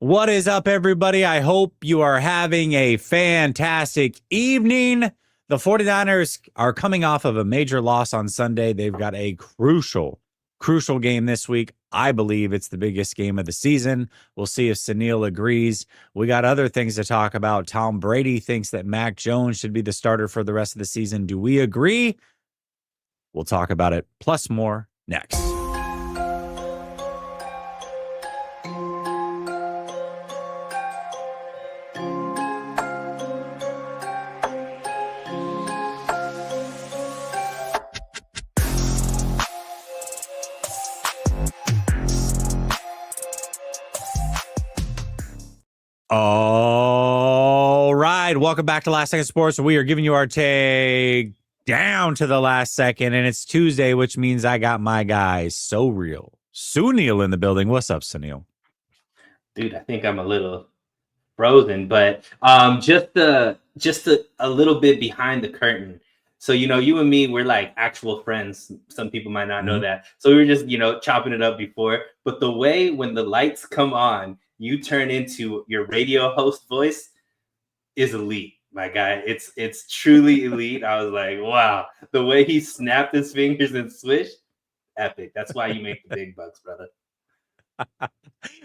What is up, everybody? I hope you are having a fantastic evening. The 49ers are coming off of a major loss on Sunday. They've got a crucial game this week. I believe it's the biggest game of the season. We'll see if Sunil agrees. We got other things to talk about. Tom Brady thinks that Mac Jones should be the starter for the rest of the season. Do we agree? We'll talk about it, plus more, next. All right. Welcome back to Last Second Sports. We are giving you our take down to the last second, and it's Tuesday, which means I got my guy, So Real, Sunil in the building. What's up, Sunil? Dude, I think I'm a little frozen, but just a little bit behind the curtain. So, you and me, we're like actual friends. Some people might not know Mhm. that. So we were just, chopping it up before. But the way when the lights come on, you turn into your radio host voice is elite, my guy. It's truly elite. I was like, wow, the way he snapped his fingers and swished, epic. That's why you make the big bucks, brother.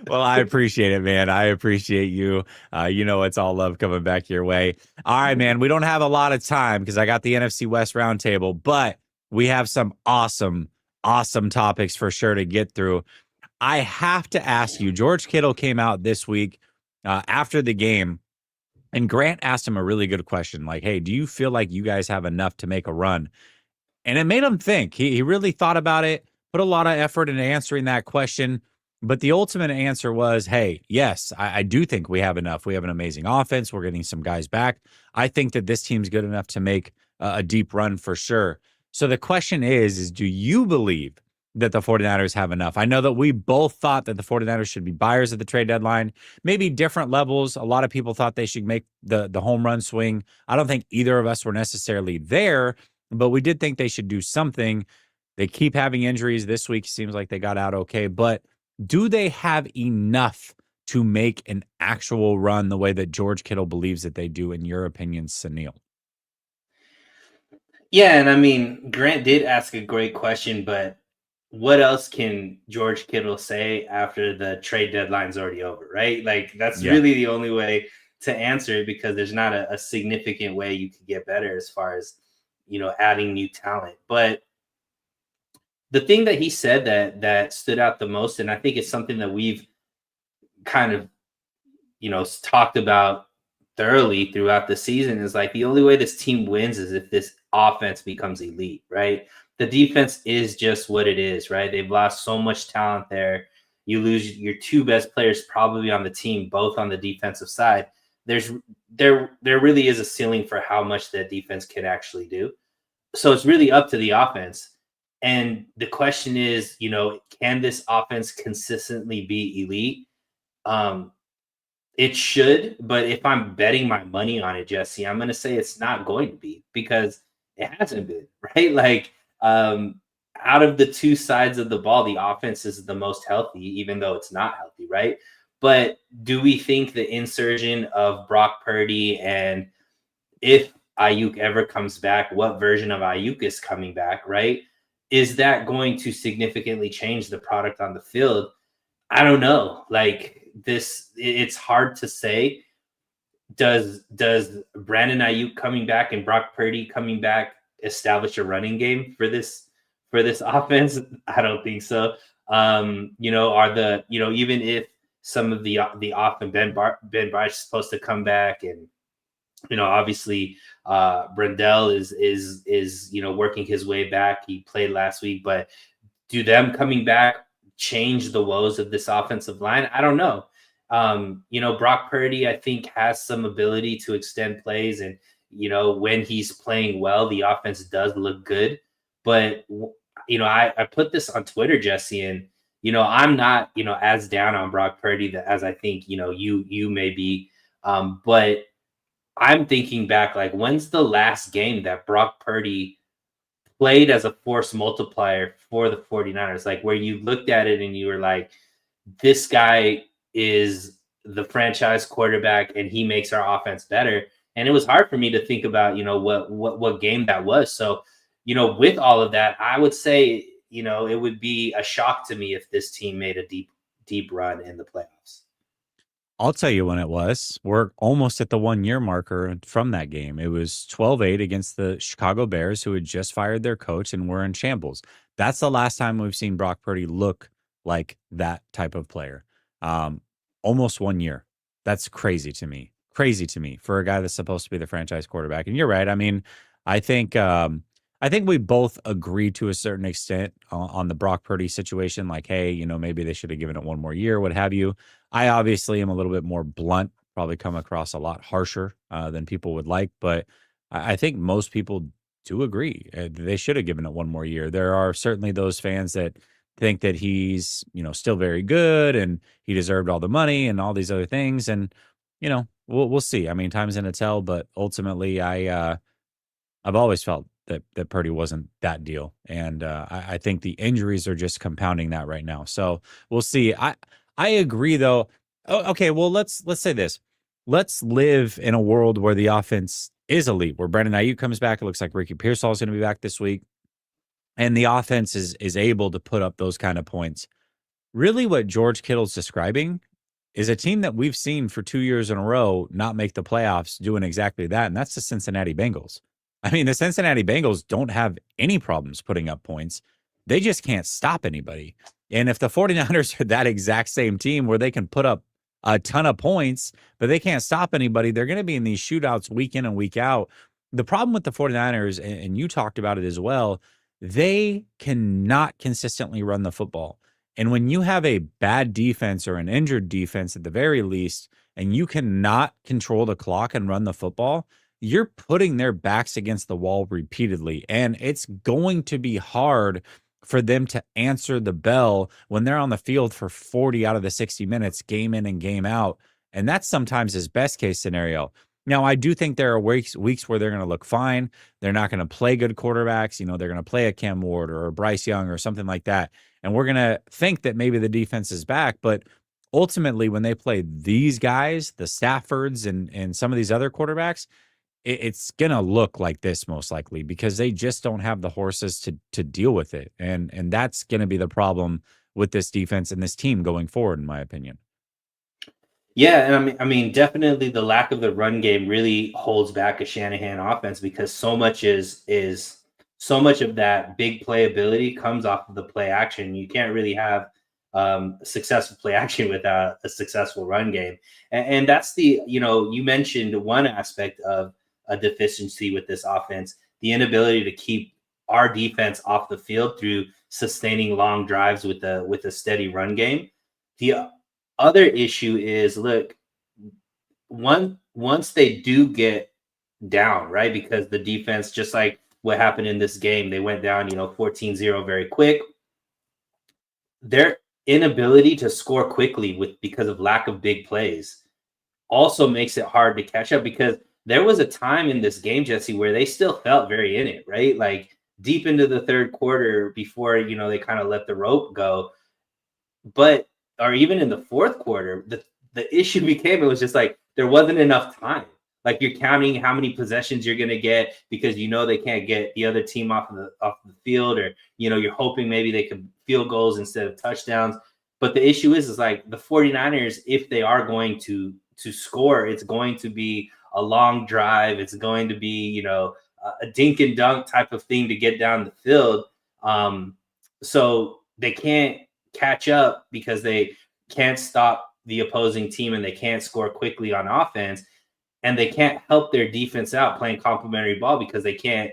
Well, I appreciate it, man. I appreciate you. It's all love coming back your way. All right, man. We don't have a lot of time because I got the NFC West roundtable, but we have some awesome topics for sure to get through. I have to ask you, George Kittle came out this week after the game, and Grant asked him a really good question like, hey, do you feel like you guys have enough to make a run? And it made him think. He really thought about it, put a lot of effort into answering that question. But the ultimate answer was, hey, yes, I do think we have enough. We have an amazing offense. We're getting some guys back. I think that this team's good enough to make a deep run for sure. So the question is do you believe that the 49ers have enough? I know that we both thought that the 49ers should be buyers at the trade deadline, maybe different levels. A lot of people thought they should make the home run swing. I don't think either of us were necessarily there, but we did think they should do something. They keep having injuries. This week seems like they got out okay, but do they have enough to make an actual run the way that George Kittle believes that they do, in your opinion, Sunil? Yeah, and I mean, Grant did ask a great question, but what else can George Kittle say after the trade deadline's already over, right? Like that's Yeah. really the only way to answer it because there's not a significant way you could get better as far as adding new talent. But the thing that he said that stood out the most, and I think it's something that we've kind of talked about thoroughly throughout the season is like the only way this team wins is if this offense becomes elite, right? The defense is just what it is, right? They've lost so much talent there. You lose your two best players probably on the team, both on the defensive side. There really is a ceiling for how much that defense can actually do. So it's really up to the offense. And the question is, can this offense consistently be elite? Um, it should, but if I'm betting my money on it, Jesse, I'm going to say it's not going to be because it hasn't been, right? Like, out of the two sides of the ball, the offense is the most healthy, even though it's not healthy, right? But do we think the insurgent of Brock Purdy and if Ayuk ever comes back, what version of Ayuk is coming back, right? Is that going to significantly change the product on the field? I don't know. Like it's hard to say. Does Brandon Ayuk coming back and Brock Purdy coming back establish a running game for this offense? I don't think so. Are the even if some of the off and Ben Barch is supposed to come back and obviously Brendel is working his way back. He played last week, but do them coming back change the woes of this offensive line? I don't know. Brock Purdy, I think, has some ability to extend plays, and when he's playing well, the offense does look good. But I put this on Twitter, Jesse, and I'm not as down on Brock Purdy as I think you may be. But I'm thinking back, like, when's the last game that Brock Purdy played as a force multiplier for the 49ers? Like, where you looked at it and you were like, this guy is the franchise quarterback and he makes our offense better. And it was hard for me to think about, what game that was. So, with all of that, I would say, it would be a shock to me if this team made a deep run in the playoffs. I'll tell you when it was. We're almost at the 1 year marker from that game. It was 12-8 against the Chicago Bears, who had just fired their coach and were in shambles. That's the last time we've seen Brock Purdy look like that type of player. Almost 1 year. That's crazy to me. Crazy to me for a guy that's supposed to be the franchise quarterback. And you're right. I mean, I think we both agree to a certain extent on the Brock Purdy situation. Like, hey, maybe they should have given it 1 more year, what have you. I obviously am a little bit more blunt, probably come across a lot harsher than people would like, but I think most people do agree. They should have given it 1 more year. There are certainly those fans that think that he's, still very good and he deserved all the money and all these other things. And, we'll see. I mean, time's gonna tell, but ultimately I've always felt that Purdy wasn't that deal. And I think the injuries are just compounding that right now. So we'll see. I agree though. Okay, well let's say this. Let's live in a world where the offense is elite, where Brandon Ayuk comes back. It looks like Ricky Pearsall is going to be back this week. And the offense is able to put up those kind of points. Really what George Kittle's describing is a team that we've seen for 2 years in a row not make the playoffs doing exactly that, and that's the Cincinnati Bengals. I mean, the Cincinnati Bengals don't have any problems putting up points. They just can't stop anybody. And if the 49ers are that exact same team where they can put up a ton of points, but they can't stop anybody, they're going to be in these shootouts week in and week out. The problem with the 49ers, and you talked about it as well, they cannot consistently run the football. And when you have a bad defense or an injured defense at the very least, and you cannot control the clock and run the football, you're putting their backs against the wall repeatedly. And it's going to be hard for them to answer the bell when they're on the field for 40 out of the 60 minutes, game in and game out. And that's sometimes his best case scenario. Now, I do think there are weeks where they're going to look fine. They're not going to play good quarterbacks. They're going to play a Cam Ward or a Bryce Young or something like that. And we're going to think that maybe the defense is back. But ultimately, when they play these guys, the Staffords and some of these other quarterbacks, it's going to look like this most likely because they just don't have the horses to deal with it. And that's going to be the problem with this defense and this team going forward, in my opinion. Yeah, and I mean, definitely the lack of the run game really holds back a Shanahan offense because so much so much of that big playability comes off of the play action. You can't really have successful play action without a successful run game, and that's you mentioned one aspect of a deficiency with this offense, the inability to keep our defense off the field through sustaining long drives with a steady run game. The other issue is, look, once they do get down, right? Because the defense, just like what happened in this game, they went down, 14-0 very quick. Their inability to score quickly because of lack of big plays also makes it hard to catch up because there was a time in this game, Jesse, where they still felt very in it, right? Like deep into the third quarter before, they kind of let the rope go. But or even in the fourth quarter, the issue became it was just like there wasn't enough time. Like you're counting how many possessions you're gonna get because they can't get the other team off the field, or you're hoping maybe they could field goals instead of touchdowns. But the issue is like the 49ers, if they are going to score, it's going to be a long drive. It's going to be a dink and dunk type of thing to get down the field. So they can't catch up because they can't stop the opposing team and they can't score quickly on offense, and they can't help their defense out playing complementary ball because they can't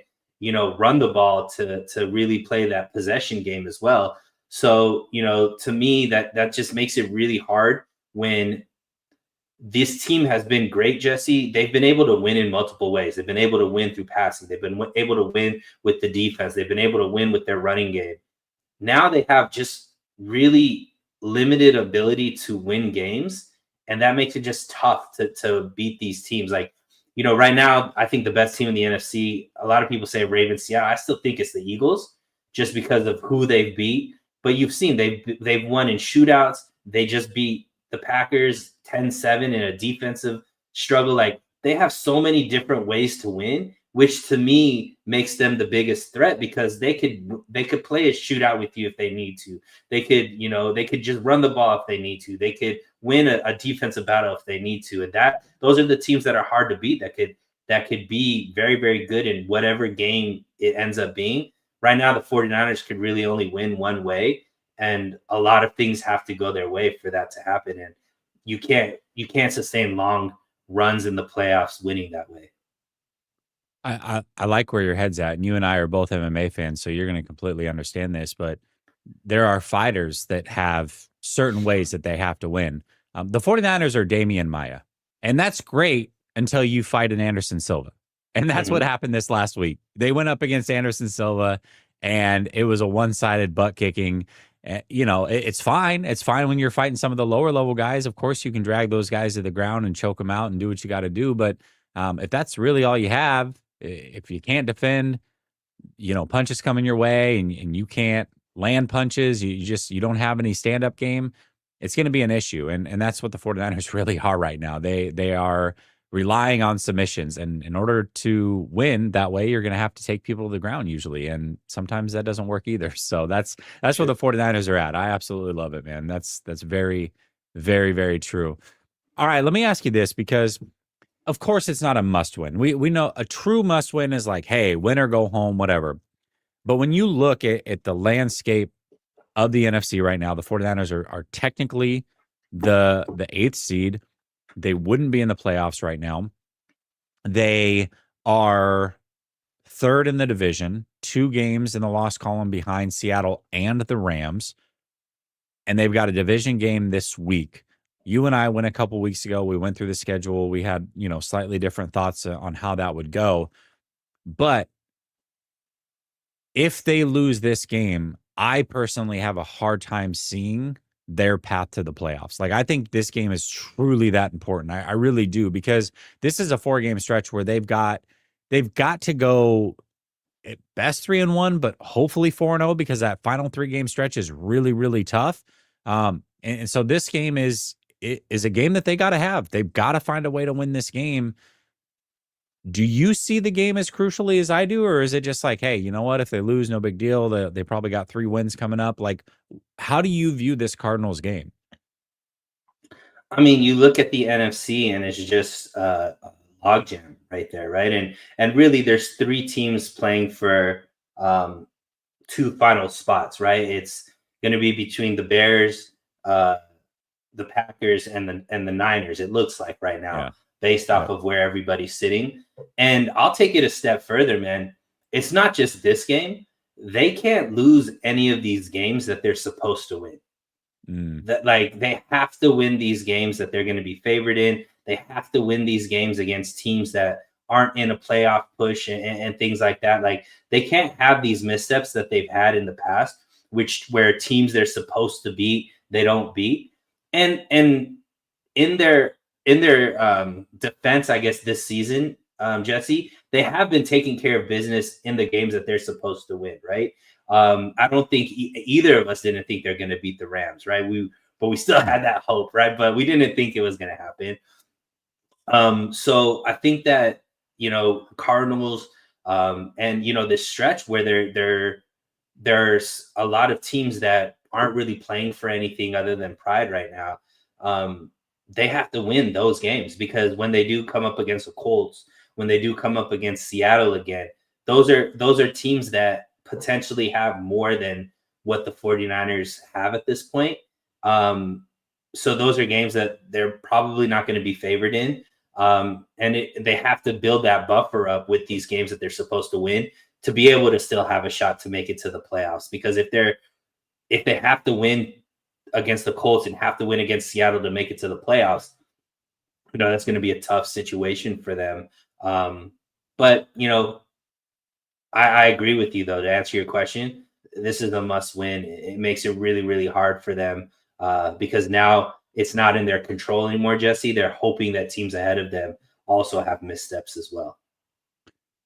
run the ball to really play that possession game as well. So to me that just makes it really hard when this team has been great, Jesse. They've been able to win in multiple ways. They've been able to win through passing. They've been able to win with the defense. They've been able to win with their running game. Now they have just really limited ability to win games, and that makes it just tough to beat these teams. Like, right now, I think the best team in the NFC, a lot of people say Ravens, Seattle. I still think it's the Eagles just because of who they've beat. But you've seen they've won in shootouts. They just beat the Packers 10-7 in a defensive struggle. Like they have so many different ways to win, which to me makes them the biggest threat because they could play a shootout with you if they need to. They could just run the ball if they need to. They could win a defensive battle if they need to. And those are the teams that are hard to beat that could be very, very good in whatever game it ends up being. Right now, the 49ers could really only win one way, and a lot of things have to go their way for that to happen. And you can't sustain long runs in the playoffs winning that way. I like where your head's at, and you and I are both MMA fans, so you're going to completely understand this. But there are fighters that have certain ways that they have to win. The 49ers are Damian Maya, and that's great until you fight an Anderson Silva. And that's what happened this last week. They went up against Anderson Silva, and it was a one-sided butt kicking. It's fine. It's fine when you're fighting some of the lower level guys. Of course, you can drag those guys to the ground and choke them out and do what you got to do. But if that's really all you have, if you can't defend, punches coming your way and you can't land punches, you don't have any stand-up game, it's going to be an issue. And that's what the 49ers really are right now. They are relying on submissions. And in order to win that way, you're going to have to take people to the ground usually. And sometimes that doesn't work either. So that's where the 49ers are at. I absolutely love it, man. That's very, very, very true. All right, let me ask you this, because of course it's not a must win. We know a true must win is like, hey, win or go home, whatever. But when you look at the landscape of the NFC right now, the 49ers are technically the 8th seed. They wouldn't be in the playoffs right now. They are 3rd in the division, 2 games in the loss column behind Seattle and the Rams. And they've got a division game this week. You and I went a couple weeks ago. We went through the schedule. We had, slightly different thoughts on how that would go. But if they lose this game, I personally have a hard time seeing their path to the playoffs. Like, I think this game is truly that important. I really do, because this is a 4-game stretch where they've got to go at best 3-1, but hopefully 4-0, because that final 3-game stretch is really, really tough. And so this game is a game that they got to have. They've got to find a way to win this game. Do you see the game as crucially as I do, or is it just like, hey, you know what? If they lose, no big deal. They probably got 3 wins coming up. Like, how do you view this Cardinals game? I mean, you look at the NFC and it's just a logjam right there, right? And really, there's 3 teams playing for 2 final spots, right? It's going to be between the Bears, the Packers, and the Niners. It looks like right now, based off of where everybody's sitting. And I'll take it a step further, man. It's not just this game. They can't lose any of these games that they're supposed to win. That, like, they have to win these games that they're going to be favored in. They have to win these games against teams that aren't in a playoff push and things like that. Like, they can't have these missteps that they've had in the past, where teams they're supposed to beat, they don't beat. And in their defense, I guess, this season, Jesse, they have been taking care of business in the games that they're supposed to win, right? I don't think either of us didn't think they're going to beat the Rams, right? But we still had that hope, right? But we didn't think it was going to happen. So I think that, Cardinals, and, this stretch where there's a lot of teams that aren't really playing for anything other than pride right now. They have to win those games, because when they do come up against the Colts, when they do come up against Seattle again, those are teams that potentially have more than what the 49ers have at this point. So those are games that they're probably not going to be favored in. They have to build that buffer up with these games that they're supposed to win to be able to still have a shot to make it to the playoffs. Because if they have to win against the Colts and have to win against Seattle to make it to the playoffs, that's going to be a tough situation for them. But I agree with you, though, to answer your question. This is a must win. It makes it really, really hard for them, because now it's not in their control anymore, Jesse. They're hoping that teams ahead of them also have missteps as well.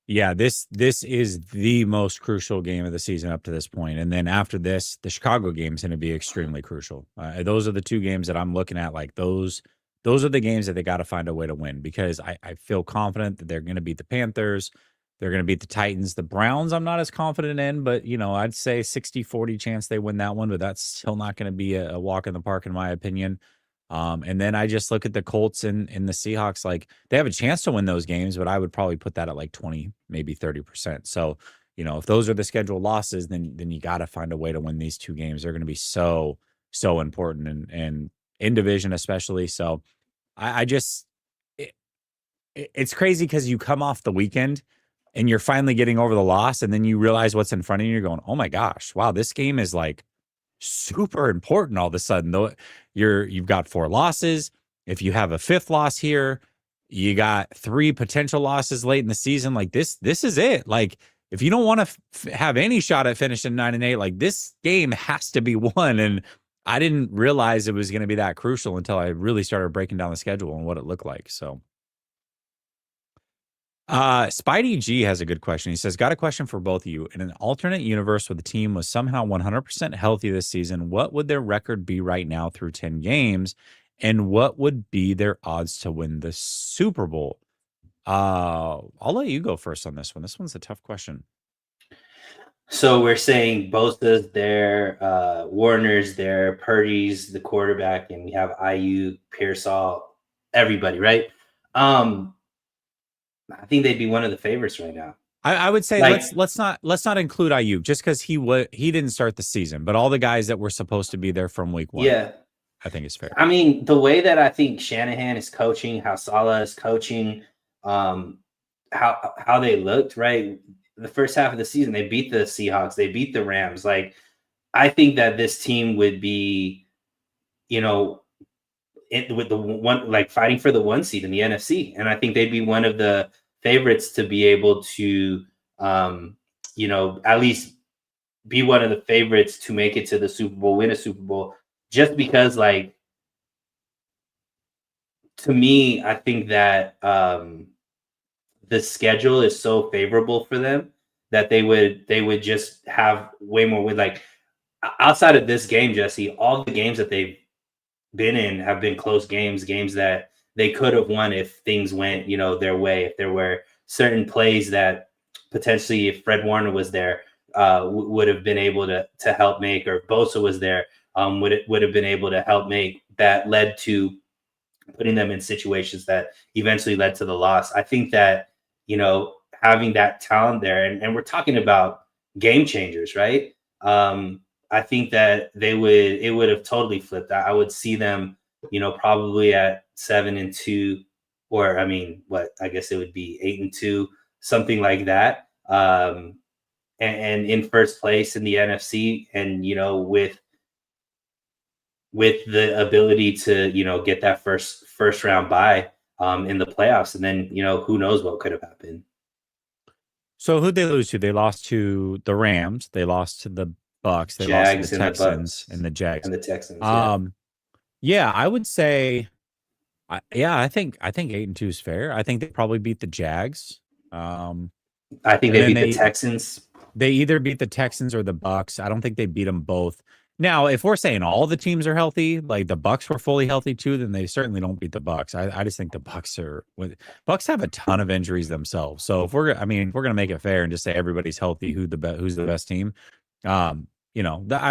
Yeah, this is the most crucial game of the season up to this point. And then after this, the Chicago game is going to be extremely crucial. Those are the two games that I'm looking at. Like those are the games that they got to find a way to win because I feel confident that they're going to beat the Panthers. They're going to beat the Titans. The Browns, I'm not as confident in, but I'd say 60-40 chance they win that one, but that's still not going to be a walk in the park, in my opinion. And then I just look at the Colts and the Seahawks, like they have a chance to win those games, but I would probably put that at like 20, maybe 30%. So, if those are the scheduled losses, then you got to find a way to win these two games. They're going to be so important and in division, especially. So I just, it, it's crazy because you come off the weekend and you're finally getting over the loss, and then you realize what's in front of you. You're going, oh my gosh, wow, this game is like super important all of a sudden. Though you've got 4 losses. If you have a 5th loss here, you got 3 potential losses late in the season. Like this is it. Like if you don't want to have any shot at finishing 9-8, like this game has to be won. And I didn't realize it was going to be that crucial until I really started breaking down the schedule and what it looked like. So Spidey G has a good question. He says, got a question for both of you. In an alternate universe where the team was somehow 100% healthy this season, what would their record be right now through 10 games? And what would be their odds to win the Super Bowl? I'll let you go first on this one. This one's a tough question. So we're saying Bosa's there, Warner's there, Purdy's the quarterback, and we have IU, Pearsall, everybody, right? I think they'd be one of the favorites right now. I would say Like, let's not include IU just because he didn't start the season, but all the guys that were supposed to be there from week 1, yeah, I think is fair. I mean, the way that I think Shanahan is coaching, how Saleh is coaching, how they looked, right? The first half of the season, they beat the Seahawks, they beat the Rams. Like, I think that this team would be, with the one, like fighting for the 1 seed in the NFC, and I think they'd be one of the favorites to be able to, at least be one of the favorites to make it to the Super Bowl, win a Super Bowl, just because, like, to me, I think that the schedule is so favorable for them that they would just have way more win. Like, outside of this game, Jesse, all the games that they've been in have been close games that they could have won if things went, their way. If there were certain plays that potentially, if Fred Warner was there, would have been able to help make, or Bosa was there, would have been able to help make, that led to putting them in situations that eventually led to the loss. I think that, having that talent there, and we're talking about game changers, right? I think that it would have totally flipped. I would see them, probably at 7-2, or I guess it would be 8-2, something like that. And in first place in the NFC, and with the ability to get that first round bye in the playoffs, and then who knows what could have happened. So who'd they lose to? They lost to the Rams. They lost to the Bucks. They Jags lost to the Texans and and the Jags. and the Texans. Yeah, I would say, I think 8-2 is fair. I think they probably beat the Jags. I think And they then beat the Texans. they either beat the Texans or the Bucks. I don't think they beat them both. Now, if we're saying all the teams are healthy, like the Bucks were fully healthy too, then they certainly don't beat the Bucks. I just think the Bucks have a ton of injuries themselves. So if we're gonna make it fair and just say everybody's healthy, who's the best team, I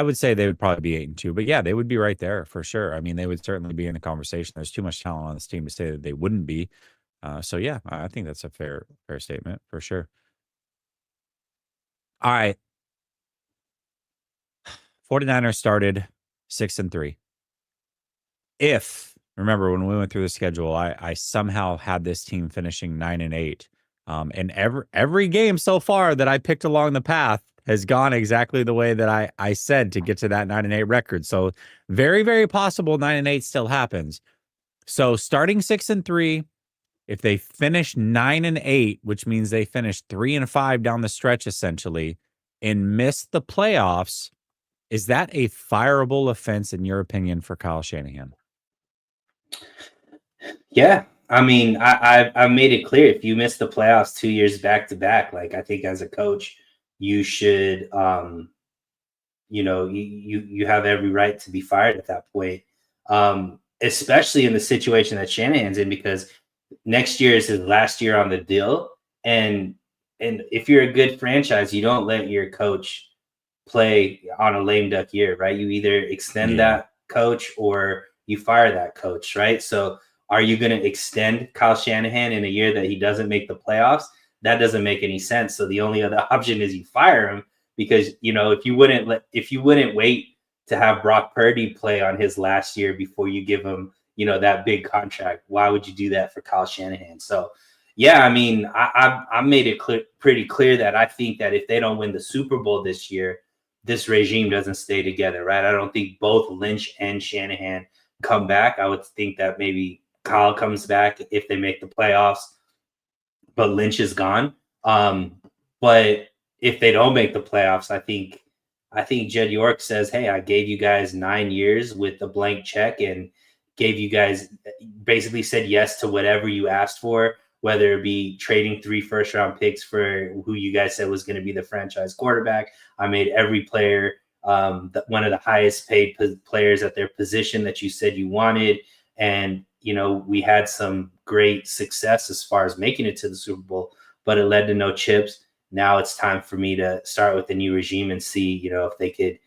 would say they would probably be 8-2. But yeah, they would be right there for sure. I mean, they would certainly be in the conversation. There's too much talent on this team to say that they wouldn't be. So yeah, I think that's a fair statement for sure. All right. 49ers started 6-3. Remember when we went through the schedule, I somehow had this team finishing 9-8. And every game so far that I picked along the path has gone exactly the way that I said to get to that 9-8 record. So very, very possible 9-8 still happens. So starting 6-3, if they finish 9-8, which means they finish 3-5 down the stretch essentially, and miss the playoffs, is that a fireable offense in your opinion for Kyle Shanahan? Yeah, I mean, I've made it clear if you miss the playoffs 2 years back to back, like I think as a coach, you should you have every right to be fired at that point. Especially in the situation that Shanahan's in, because next year is his last year on the deal. And if you're a good franchise, you don't let your coach play on a lame duck year, right? You either extend Yeah. that coach or you fire that coach, right? So are you going to extend Kyle Shanahan in a year that he doesn't make the playoffs? That doesn't make any sense. So the only other option is you fire him, because if you wouldn't wait to have Brock Purdy play on his last year before you give him, that big contract, why would you do that for Kyle Shanahan? So yeah, I mean, I made it pretty clear that I think that if they don't win the Super Bowl this year, this regime doesn't stay together, right? I don't think both Lynch and Shanahan come back. I would think that maybe Kyle comes back if they make the playoffs, but Lynch is gone. But if they don't make the playoffs, I think Jed York says, "Hey, I gave you guys 9 years with a blank check and gave you guys basically said yes to whatever you asked for, whether it be trading 3 first-round picks for who you guys said was going to be the franchise quarterback. I made every player one of the highest paid players at their position that you said you wanted, and we had some great success as far as making it to the Super Bowl, but it led to no chips. Now it's time for me to start with a new regime and see, if they could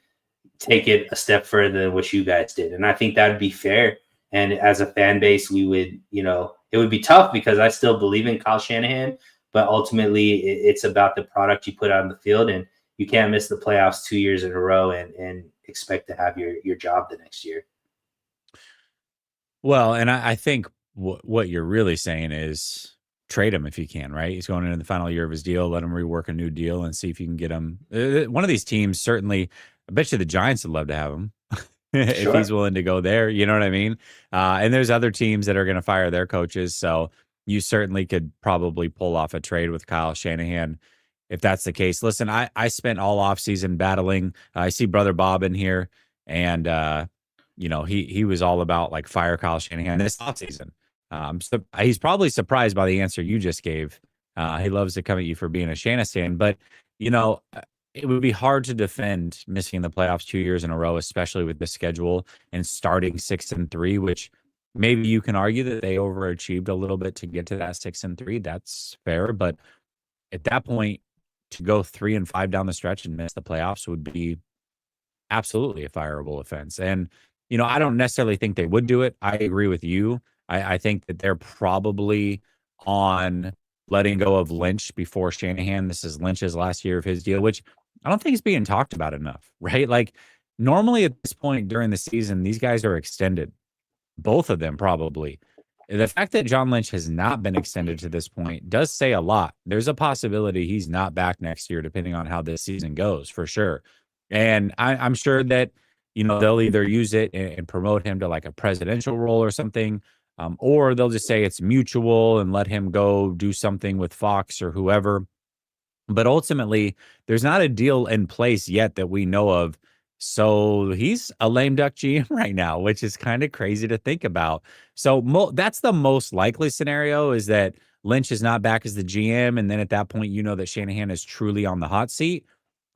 take it a step further than what you guys did." And I think that'd be fair. And as a fan base, we would, it would be tough because I still believe in Kyle Shanahan, but ultimately it's about the product you put on the field, and you can't miss the playoffs 2 years in a row and expect to have your job the next year. Well, and I think what you're really saying is trade him if you can, right? He's going into the final year of his deal. Let him rework a new deal and see if you can get him. One of these teams, certainly, I bet you the Giants would love to have him if he's Sure. willing to go there. You know what I mean? And there's other teams that are going to fire their coaches. So you certainly could probably pull off a trade with Kyle Shanahan if that's the case. Listen, I spent all offseason battling. I see Brother Bob in here, and he was all about like fire Kyle Shanahan this offseason. So he's probably surprised by the answer you just gave. He loves to come at you for being a Shanahan, but it would be hard to defend missing the playoffs 2 years in a row, especially with the schedule and starting 6-3, which maybe you can argue that they overachieved a little bit to get to that 6-3. That's fair, but at that point, to go 3-5 down the stretch and miss the playoffs would be absolutely a fireable offense. And, I don't necessarily think they would do it. I agree with you. I think that they're probably on letting go of Lynch before Shanahan. This is Lynch's last year of his deal, which I don't think is being talked about enough, right? Like, normally at this point during the season, these guys are extended, both of them probably. The fact that John Lynch has not been extended to this point does say a lot. There's a possibility he's not back next year, depending on how this season goes, for sure. And I'm sure that, they'll either use it and promote him to like a presidential role or something, or they'll just say it's mutual and let him go do something with Fox or whoever. But ultimately, there's not a deal in place yet that we know of. So he's a lame duck GM right now, which is kind of crazy to think about. So that's the most likely scenario, is that Lynch is not back as the GM. And then at that point, that Shanahan is truly on the hot seat.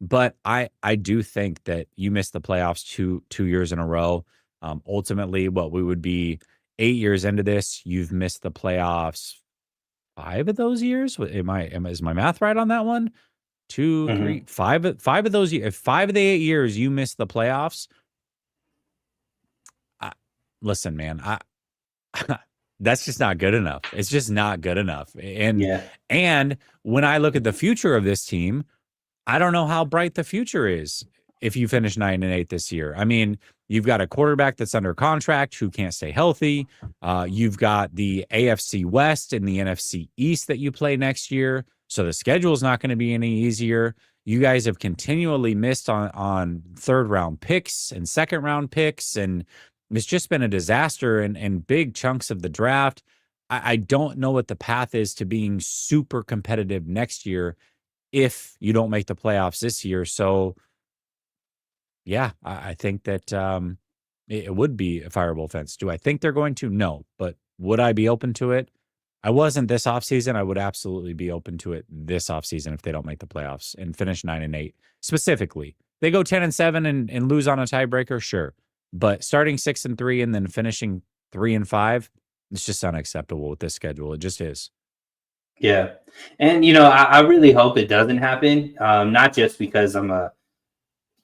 But I do think that you missed the playoffs two years in a row. Ultimately, what we would be 8 years into this, you've missed the playoffs 5 of those years. Is my math right on that one? Two, Mm-hmm. three, five of those years. If 5 of the 8 years you missed the playoffs, listen, man, that's just not good enough. It's just not good enough. Yeah. And when I look at the future of this team, I don't know how bright the future is if you finish 9-8 this year. I mean, you've got a quarterback that's under contract who can't stay healthy. You've got the AFC West and the NFC East that you play next year. So the schedule is not going to be any easier. You guys have continually missed on third round picks and second round picks, and it's just been a disaster and big chunks of the draft. I don't know what the path is to being super competitive next year if you don't make the playoffs this year. So, yeah, I think that it would be a fireable offense. Do I think they're going to? No, but Would I be open to it? I wasn't this offseason. I would absolutely be open to it this offseason if they don't make the playoffs and finish 9-8. Specifically, they go 10-7 and lose on a tiebreaker, sure. But starting 6-3 and then finishing 3-5, it's just unacceptable with this schedule. It just is. Yeah. And, I really hope it doesn't happen. Not just because I'm a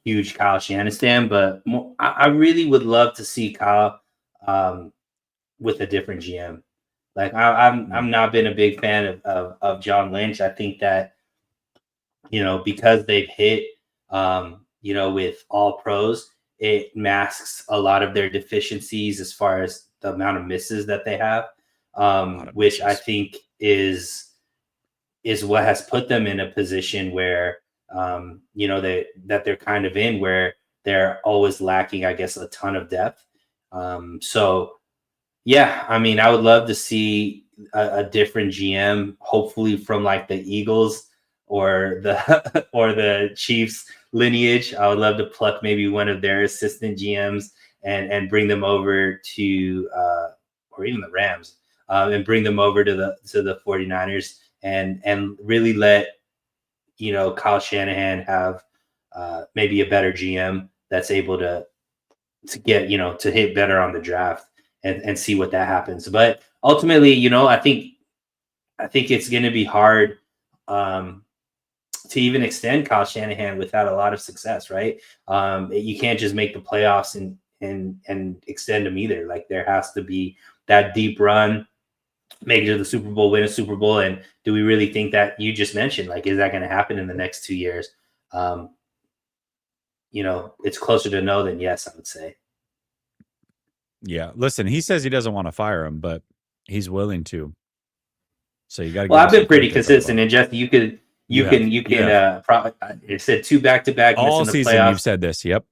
huge Kyle Shanahan stan, but I really would love to see Kyle with a different GM. Like I'm not been a big fan of John Lynch. I think that, because they've hit, with all pros, it masks a lot of their deficiencies as far as the amount of misses that they have, which I think is what has put them in a position where, that they're kind of in, where they're always lacking, I guess, a ton of depth. So yeah, I mean, I would love to see a different GM, hopefully from like the Eagles or the or the Chiefs lineage. I would love to pluck maybe one of their assistant GMs and bring them over to or even the Rams, and bring them over to the 49ers and really let Kyle Shanahan have maybe a better GM that's able to get to hit better on the draft and see what that happens. But ultimately, I think it's going to be hard to even extend Kyle Shanahan without a lot of success, right? You can't just make the playoffs and extend them either. Like there has to be that deep run, make it to the Super Bowl, win a Super Bowl. And do we really think that you just mentioned, like, is that going to happen in the next 2 years? It's closer to no than yes, I would say. Yeah. Listen, he says he doesn't want to fire him, but he's willing to. So you got to. Well, I've been pretty consistent, and Jeff, you can. Probably. It said 2 back-to-back all missing the season. Playoffs. You've said this. Yep.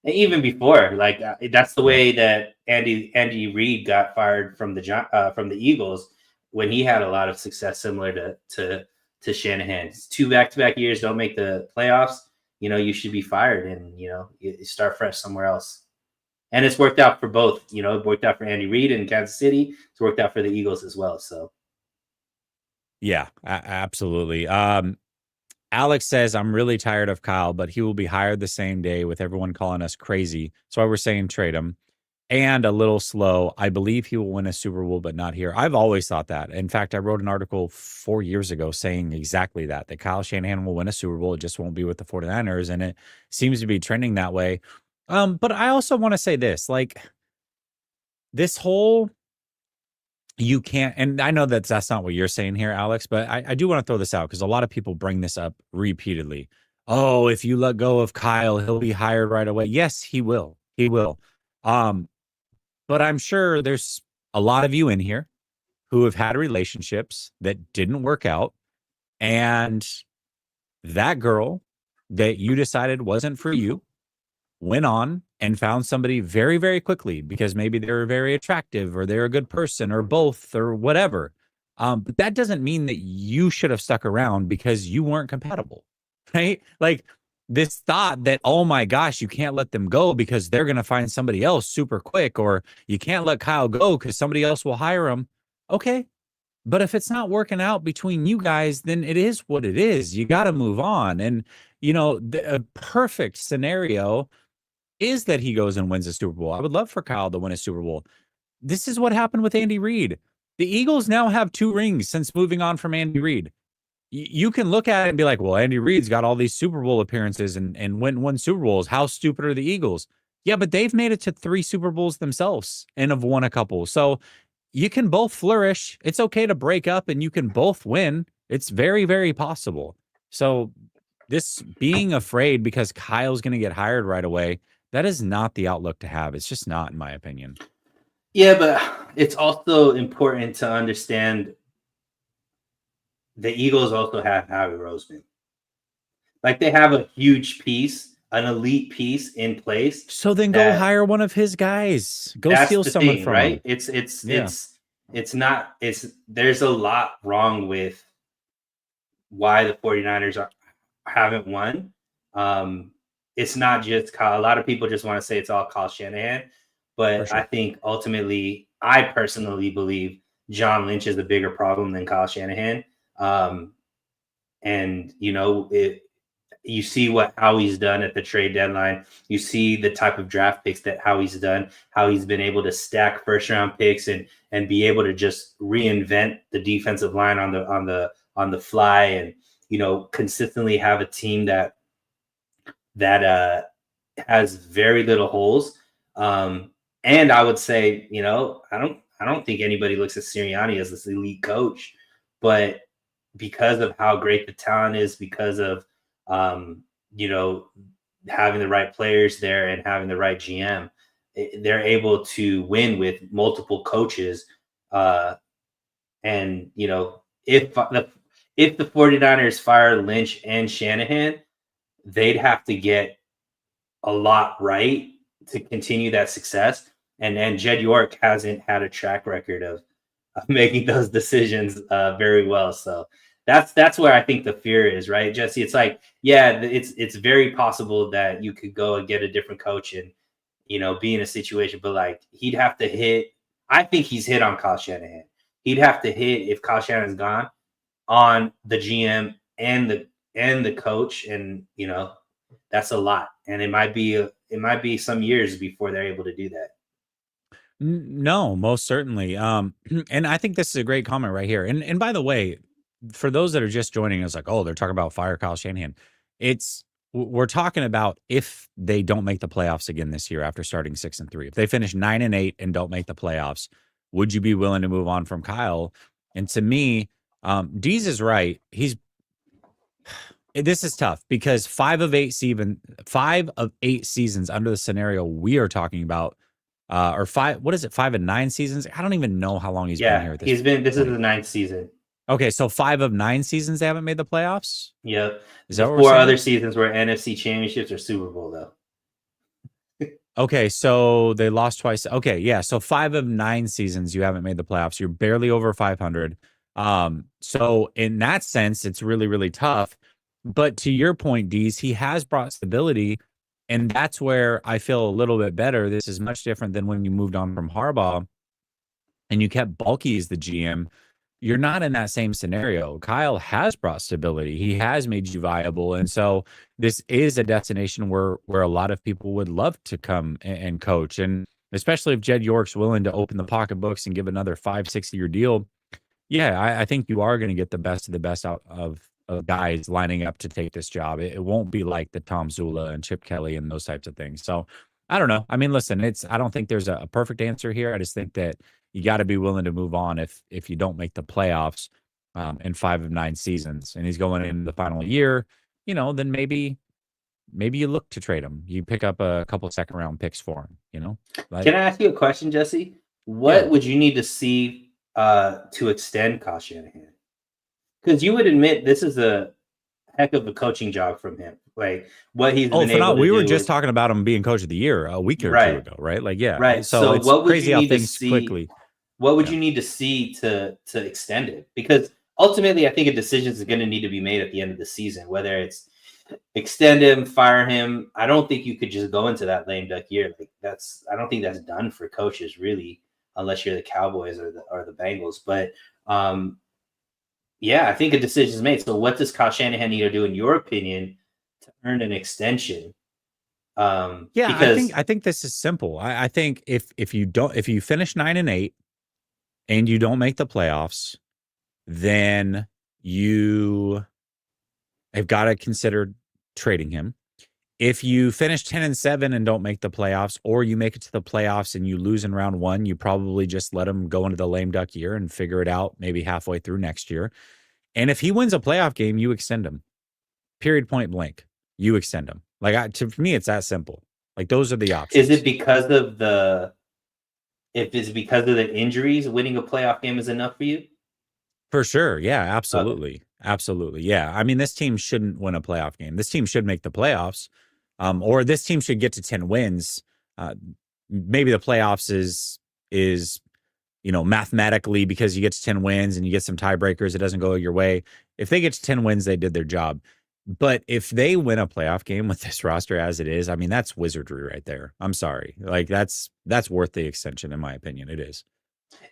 And even before, like that's the way that Andy Reid got fired from the Eagles when he had a lot of success, similar to Shanahan. 2 back-to-back years, don't make the playoffs. You should be fired, and you start fresh somewhere else. And it's worked out for both. It worked out for Andy Reid in Kansas City. It's worked out for the Eagles as well. So. Yeah, absolutely. Alex says, I'm really tired of Kyle, but he will be hired the same day with everyone calling us crazy. So we're saying trade him. And a little slow. I believe he will win a Super Bowl, but not here. I've always thought that. In fact, I wrote an article 4 years ago saying exactly that Kyle Shanahan will win a Super Bowl. It just won't be with the 49ers. And it seems to be trending that way. But I also want to say this, like this whole, you can't, and I know that's not what you're saying here, Alex, but I do want to throw this out because a lot of people bring this up repeatedly. Oh, if you let go of Kyle, he'll be hired right away. Yes, he will. He will. But I'm sure there's a lot of you in here who have had relationships that didn't work out. And that girl that you decided wasn't for you went on and found somebody very, very quickly because maybe they were very attractive or they're a good person or both or whatever. But that doesn't mean that you should have stuck around because you weren't compatible, right? Like this thought that, oh my gosh, you can't let them go because they're going to find somebody else super quick, or you can't let Kyle go because somebody else will hire him. Okay. But if it's not working out between you guys, then it is what it is. You got to move on. And, a perfect scenario is that he goes and wins a Super Bowl. I would love for Kyle to win a Super Bowl. This is what happened with Andy Reid. The Eagles now have 2 rings since moving on from Andy Reid. You can look at it and be like, well, Andy Reid's got all these Super Bowl appearances and won Super Bowls. How stupid are the Eagles? Yeah, but they've made it to 3 Super Bowls themselves and have won a couple. So you can both flourish. It's okay to break up and you can both win. It's very, very possible. So this being afraid because Kyle's going to get hired right away, that is not the outlook to have. It's just not, in my opinion. Yeah, but it's also important to understand the Eagles also have Howie Roseman. Like they have a huge piece, an elite piece in place. So then go hire one of his guys. Go steal someone from right? him. There's a lot wrong with why the 49ers haven't won. It's not just Kyle. A lot of people just want to say it's all Kyle Shanahan, but I think ultimately I personally believe John Lynch is a bigger problem than Kyle Shanahan. And you see how he's done at the trade deadline. You see the type of draft picks that how he's done, how he's been able to stack first round picks and be able to just reinvent the defensive line on the fly, and consistently have a team that has very little holes. And I would say, I don't think anybody looks at Sirianni as this elite coach, but because of how great the talent is, because of having the right players there and having the right GM, they're able to win with multiple coaches. And if the 49ers fire Lynch and Shanahan, they'd have to get a lot right to continue that success. And Jed York hasn't had a track record of making those decisions very well. So that's where I think the fear is, right, Jesse? It's like, yeah, it's very possible that you could go and get a different coach and be in a situation, but like he'd have to hit. I think he's hit on Kyle Shanahan. He'd have to hit, if Kyle Shanahan's gone, on the GM and the coach, and that's a lot, and it might be some years before they're able to do that. No, most certainly. And I think this is a great comment right here. And by the way, for those that are just joining us, like, oh, they're talking about fire Kyle Shanahan. We're talking about if they don't make the playoffs again this year after starting 6-3. If they finish 9-8 and don't make the playoffs, would you be willing to move on from Kyle? And to me, Deez is right. This is tough because 5 of 8 seasons under the scenario we are talking about, or 5, what is it, 5 and 9 seasons? I don't even know how long he's been here. This is the 9th season. Okay, so 5 of 9 seasons they haven't made the playoffs? Yep. Is that 4 other seasons were NFC championships or Super Bowl, though. Okay, so they lost twice. Okay, yeah, so 5 of 9 seasons you haven't made the playoffs. You're barely over 500. So in that sense, it's really, really tough. But to your point, Deez, he has brought stability, and that's where I feel a little bit better. This is much different than when you moved on from Harbaugh and you kept Balky as the GM. You're not in that same scenario. Kyle has brought stability. He has made you viable. And so this is a destination where a lot of people would love to come and coach. And especially if Jed York's willing to open the pocketbooks and give another 5-6 year deal. Yeah, I think you are going to get the best of the best out of guys lining up to take this job. It won't be like the Tom Zula and Chip Kelly and those types of things. So I don't know. I mean, listen, I don't think there's a perfect answer here. I just think that you got to be willing to move on if you don't make the playoffs in 5 of 9 seasons, and he's going in the final year, then maybe you look to trade him. You pick up a couple of second round picks for him, Can I ask you a question, Jesse? What would you need to see to extend Kyle Shanahan? Because you would admit this is a heck of a coaching job from him. Like what he's been able to do. We were just talking about him being coach of the year a week or two ago, right? Like, yeah. Right. So it's what would crazy you how need things to see, quickly. What would you need to see to extend it? Because ultimately, I think a decision is going to need to be made at the end of the season, whether it's extend him, fire him. I don't think you could just go into that lame duck year. Like I don't think that's done for coaches really, unless you're the Cowboys or the Bengals. But yeah, I think a decision is made. So what does Kyle Shanahan need to do, in your opinion, to earn an extension? Because I think this is simple. I think if you finish 9-8 and you don't make the playoffs, then you have got to consider trading him. If you finish 10-7 and don't make the playoffs, or you make it to the playoffs and you lose in round 1, you probably just let him go into the lame duck year and figure it out maybe halfway through next year. And if he wins a playoff game, you extend him. Period, point blank. You extend him. Like for me, it's that simple. Like those are the options. Is it because of the injuries, winning a playoff game is enough for you? For sure. Yeah, absolutely. Okay. Absolutely. Yeah. I mean, this team shouldn't win a playoff game. This team should make the playoffs. Or this team should get to 10 wins. Maybe the playoffs is mathematically, because you get to 10 wins and you get some tiebreakers, it doesn't go your way. If they get to 10 wins, they did their job. But if they win a playoff game with this roster as it is, I mean, that's wizardry right there. I'm sorry. Like that's worth the extension, in my opinion. It is.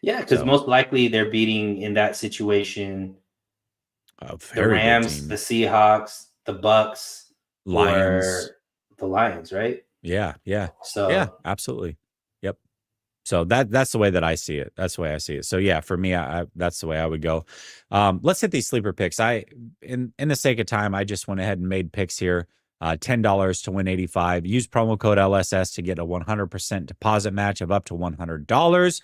Yeah, because So most likely they're beating in that situation a the very good Rams, the team. Seahawks, the Bucks, Lions. or the Lions, right? Yeah, yeah. Yeah, So absolutely. Yep. So that's the way that I see it. That's the way I see it. So yeah, for me, I that's the way I would go. Let's hit these sleeper picks. In the sake of time, I just went ahead and made picks here. $10 to win 85. Use promo code LSS to get a 100% deposit match of up to $100.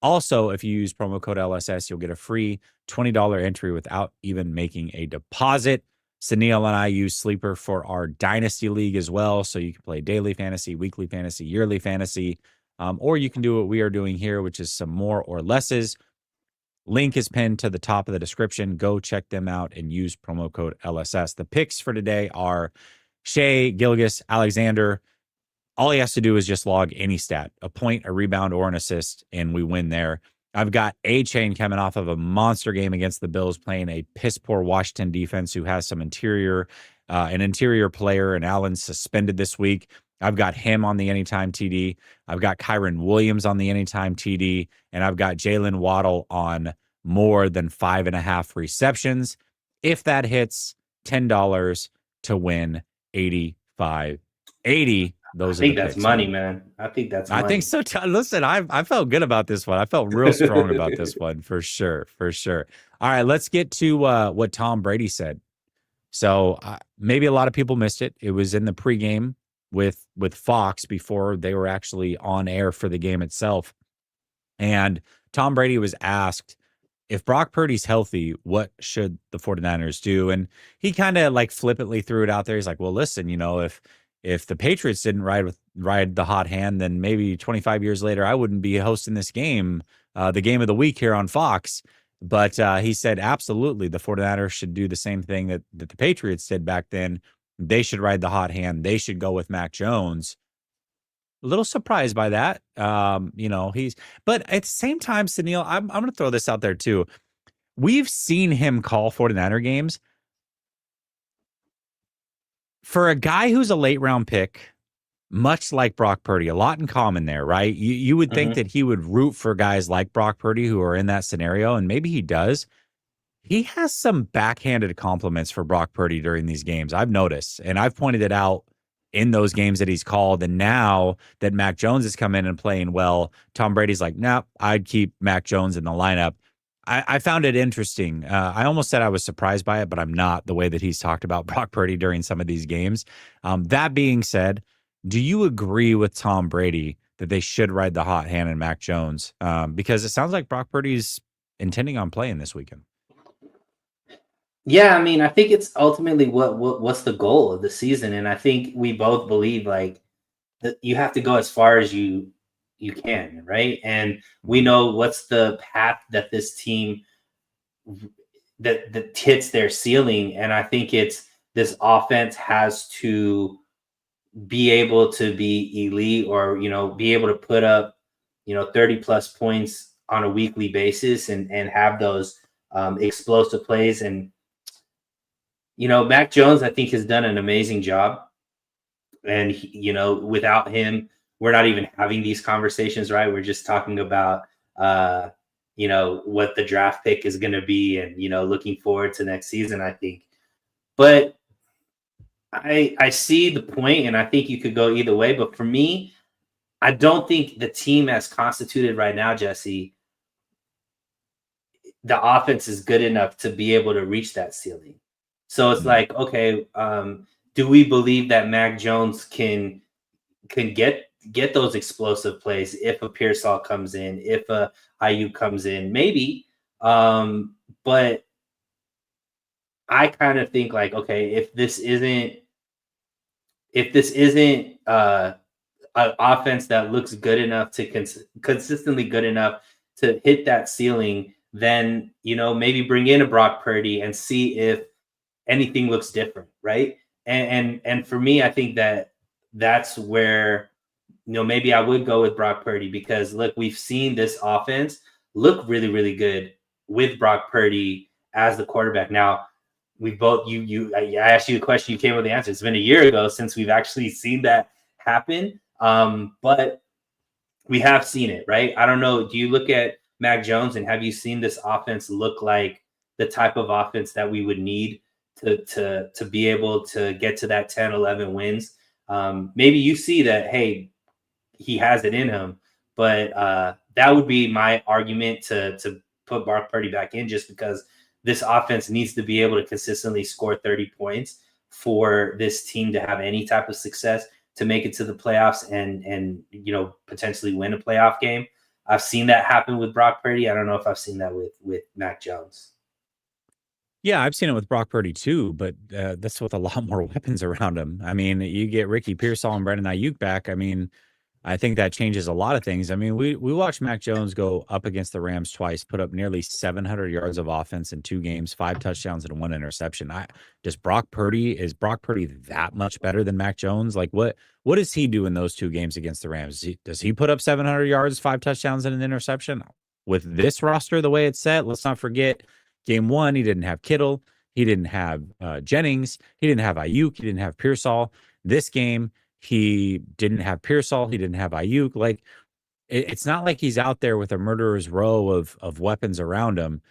Also, if you use promo code LSS, you'll get a free $20 entry without even making a deposit. Sunil and I use Sleeper for our Dynasty League as well. So you can play daily fantasy, weekly fantasy, yearly fantasy, or you can do what we are doing here, which is some more or lesses. Link is pinned to the top of the description. Go check them out and use promo code LSS. The picks for today are Shea, Gilgis, Alexander. All he has to do is just log any stat, a point, a rebound, or an assist, and we win there. I've got A-Chain coming off of a monster game against the Bills, playing a piss-poor Washington defense who has some an interior player, and Allen's suspended this week. I've got him on the anytime TD. I've got Kyron Williams on the anytime TD, and I've got Jalen Waddle on more than 5.5 receptions. If that hits, $10 to win 85.80. I Those are the think that's picks, money, man. man. I think that's I think money. so. Listen, I felt good about this one. I felt real strong about this one for sure, for sure. All right, let's get to what Tom Brady said. So maybe a lot of people missed it. It was in the pregame with Fox before they were actually on air for the game itself. And Tom Brady was asked, if Brock Purdy's healthy, what should the 49ers do? And he kind of like flippantly threw it out there. He's like, well, listen, if the Patriots didn't ride the hot hand, then maybe 25 years later, I wouldn't be hosting this game, the game of the week here on Fox. But he said, absolutely, the 49ers should do the same thing that the Patriots did back then. They should ride the hot hand. They should go with Mac Jones. A little surprised by that. But at the same time, Sunil, I'm going to throw this out there too. We've seen him call 49er games. For a guy who's a late round pick, much like Brock Purdy, a lot in common there, right? You would think Mhm. that he would root for guys like Brock Purdy who are in that scenario, and maybe he does. He has some backhanded compliments for Brock Purdy during these games. I've noticed, and I've pointed it out in those games that he's called. And now that Mac Jones is coming in and playing well, Tom Brady's like, nah, I'd keep Mac Jones in the lineup. I found it interesting. I almost said I was surprised by it, but I'm not, the way that he's talked about Brock Purdy during some of these games. That being said, do you agree with Tom Brady that they should ride the hot hand in Mac Jones? Because it sounds like Brock Purdy's intending on playing this weekend. Yeah, I mean, I think it's ultimately what's the goal of the season, and I think we both believe like that you have to go as far as you can, right? And we Mhm. know what's the path that this team that hits their ceiling, and I think it's this offense has to be able to be elite, or be able to put up 30 plus points on a weekly basis, and have those explosive plays. And Mac Jones, I think, has done an amazing job. And without him, we're not even having these conversations, right? We're just talking about what the draft pick is going to be, and looking forward to next season, I think. But I see the point, and I think you could go either way. But for me, I don't think the team as constituted right now, Jesse, the offense is good enough to be able to reach that ceiling. So it's Mm. like, okay, do we believe that Mac Jones can get those explosive plays if a Pearsall comes in, if a IU comes in, maybe. But I kind of think like, okay, if this isn't an offense that looks good enough to consistently good enough to hit that ceiling, then maybe bring in a Brock Purdy and see if anything looks different, right? And for me, I think that's where maybe I would go with Brock Purdy, because look, we've seen this offense look really, really good with Brock Purdy as the quarterback. Now, we both I asked you the question, you came with the answer. It's been a year ago since we've actually seen that happen, but we have seen it, right? I don't know. Do you look at Mac Jones, and have you seen this offense look like the type of offense that we would need to be able to get to that 10, 11 wins? Maybe you see that, hey, he has it in him, but that would be my argument to put Brock Purdy back in, just because this offense needs to be able to consistently score 30 points for this team to have any type of success, to make it to the playoffs and potentially win a playoff game. I've seen that happen with Brock Purdy. I don't know if I've seen that with Mac Jones. Yeah, I've seen it with Brock Purdy too, but that's with a lot more weapons around him. I mean, you get Ricky Pearsall and Brandon Ayuk back. I mean, I think that changes a lot of things. I mean, we watched Mac Jones go up against the Rams twice, put up nearly 700 yards of offense in 2 games, 5 touchdowns and 1 interception. Is Brock Purdy that much better than Mac Jones? Like what does he do in those 2 games against the Rams? Does he put up 700 yards, 5 touchdowns and an interception? With this roster the way it's set, let's not forget game 1, he didn't have Kittle, he didn't have Jennings, he didn't have Ayuk, he didn't have Pearsall. This game he didn't have Pearsall. He didn't have Ayuk. Like it's not like he's out there with a murderer's row of weapons around him.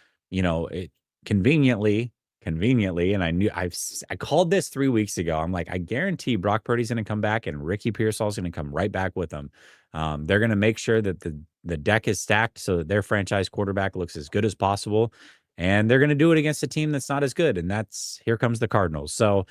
Conveniently, and I called this 3 weeks ago. I'm like, I guarantee Brock Purdy's going to come back and Ricky Pearsall's going to come right back with him. They're going to make sure that the deck is stacked so that their franchise quarterback looks as good as possible. And they're going to do it against a team that's not as good. And here comes the Cardinals. So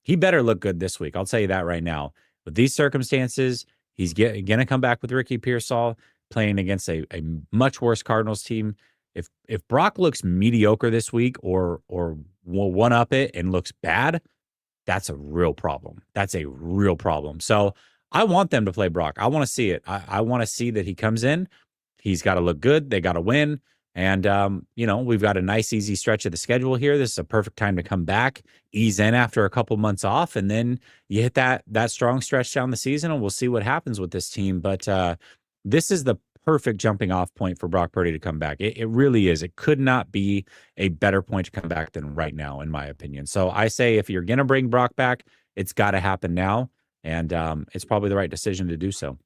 he better look good this week. I'll tell you that right now. With these circumstances, he's going to come back with Ricky Pearsall playing against a much worse Cardinals team. If Brock looks mediocre this week or will one up it and looks bad, that's a real problem. That's a real problem. So I want them to play Brock. I want to see it. I want to see that he comes in. He's got to look good. They got to win. And, we've got a nice, easy stretch of the schedule here. This is a perfect time to come back, ease in after a couple months off, and then you hit that strong stretch down the season, and we'll see what happens with this team. But this is the perfect jumping off point for Brock Purdy to come back. It really is. It could not be a better point to come back than right now, in my opinion. So I say if you're going to bring Brock back, it's got to happen now, and it's probably the right decision to do so.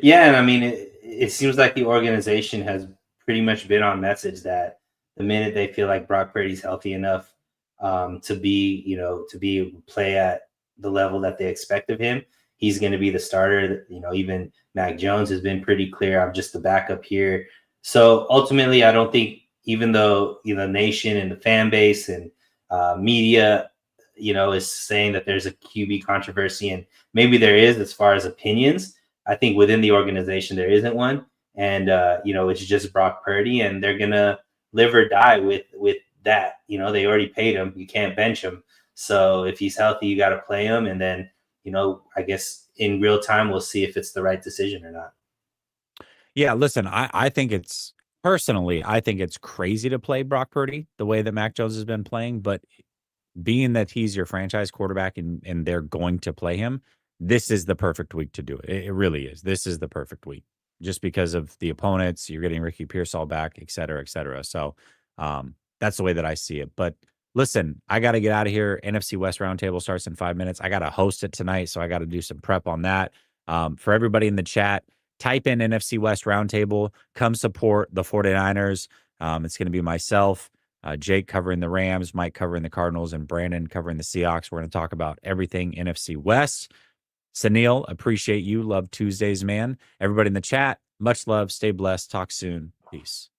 Yeah, and I mean, it seems like the organization has pretty much been on message that the minute they feel like Brock Purdy's healthy enough to be able to play at the level that they expect of him, he's going to be the starter. Even Mac Jones has been pretty clear, I'm just the backup here. So ultimately, I don't think, even though nation and the fan base and media is saying that there's a QB controversy, and maybe there is as far as opinions, I think within the organization there isn't one. And it's just Brock Purdy, and they're gonna live or die with that. They already paid him. You can't bench him. So if he's healthy, you got to play him. And then I guess in real time we'll see if it's the right decision or not. Yeah, listen, I think it's crazy to play Brock Purdy the way that Mac Jones has been playing, but being that he's your franchise quarterback and they're going to play him, this is the perfect week to do it. It really is. This is the perfect week. Just because of the opponents, you're getting Ricky Pearsall back, et cetera, et cetera. So that's the way that I see it. But listen, I got to get out of here. NFC West Roundtable starts in 5 minutes. I got to host it tonight, so I got to do some prep on that. For everybody in the chat, type in NFC West Roundtable. Come support the 49ers. It's going to be myself, Jake covering the Rams, Mike covering the Cardinals, and Brandon covering the Seahawks. We're going to talk about everything NFC West. Sunil, appreciate you. Love Tuesdays, man. Everybody in the chat, much love. Stay blessed. Talk soon. Peace.